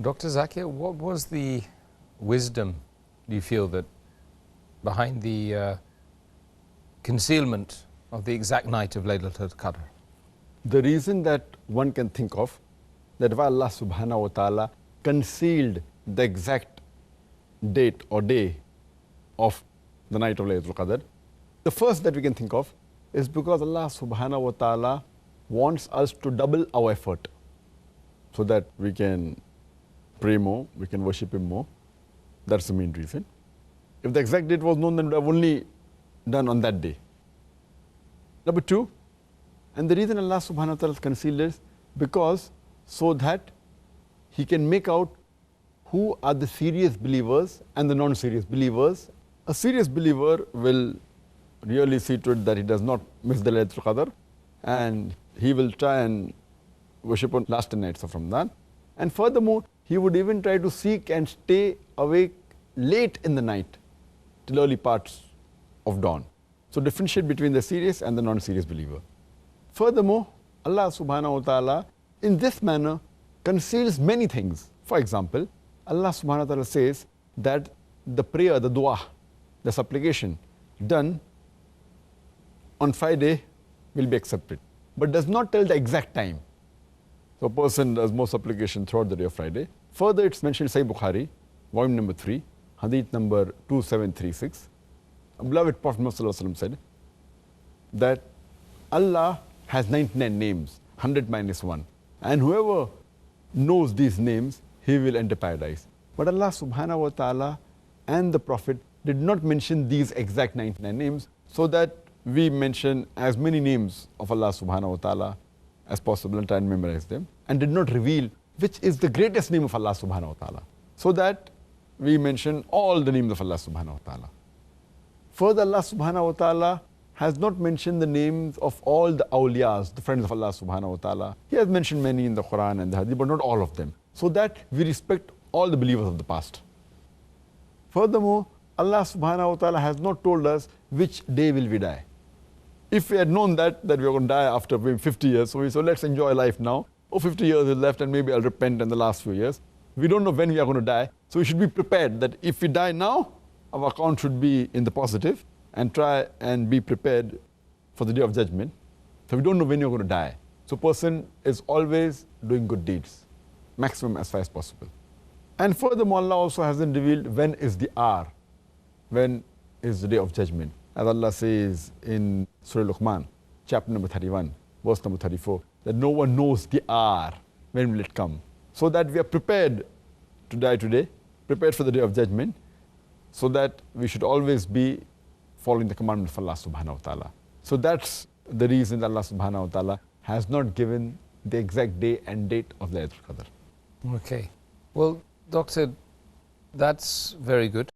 Dr. Zakir, what was the wisdom, do you feel, that behind the concealment of the exact night of Laylatul Qadr? The reason that one can think of that why Allah subhanahu wa ta'ala concealed the exact date or day of the night of Laylatul Qadr, the first that we can think of is because Allah subhanahu wa ta'ala wants us to double our effort so that we can pray more, we can worship Him more. That's the main reason. If the exact date was known, then we would have only done on that day. Number two, and the reason Allah subhanahu wa ta'ala concealed is because so that He can make out who are the serious believers and the non-serious believers. A serious believer will really see to it that he does not miss the Laylatul Qadr, and he will try and worship on last 10 nights of Ramadan. And furthermore, he would even try to seek and stay awake late in the night till early parts of dawn. So differentiate between the serious and the non-serious believer. Furthermore, Allah subhanahu wa ta'ala in this manner conceals many things. For example, Allah subhanahu wa ta'ala says that the prayer, the dua, the supplication done on Friday will be accepted, but does not tell the exact time. So a person does more supplication throughout the day of Friday. Further, it's mentioned in Sahih Bukhari, volume number 3, hadith number 2736. Beloved Prophet Muhammad said that Allah has 99 names, 100 minus 1. And whoever knows these names, he will enter paradise. But Allah subhanahu wa ta'ala and the Prophet did not mention these exact 99 names, so that we mention as many names of Allah subhanahu wa ta'ala as possible and try and memorize them, and did not reveal which is the greatest name of Allah subhanahu wa ta'ala, so that we mention all the names of Allah subhanahu wa ta'ala. Further, Allah subhanahu wa ta'ala has not mentioned the names of all the awliyas, the friends of Allah subhanahu wa ta'ala. He has mentioned many in the Quran and the Hadith, but not all of them, so that we respect all the believers of the past. Furthermore, Allah subhanahu wa ta'ala has not told us which day will we die. If we had known that we are going to die after maybe 50 years, so we said, let's enjoy life now. 50 years is left and maybe I'll repent in the last few years. We don't know when we are going to die, so we should be prepared that if we die now, our account should be in the positive, and try and be prepared for the day of judgment. So we don't know when you're going to die. So person is always doing good deeds, maximum as far as possible. And furthermore, Allah also hasn't revealed when is the hour, when is the day of judgment. As Allah says in Surah Luqman, chapter number 31, verse number 34, that no one knows the hour, when will it come. So that we are prepared to die today, prepared for the day of judgment, so that we should always be following the commandment of Allah subhanahu wa ta'ala. So that's the reason that Allah subhanahu wa ta'ala has not given the exact day and date of Laylatul Qadr. Okay. Well, Doctor, that's very good.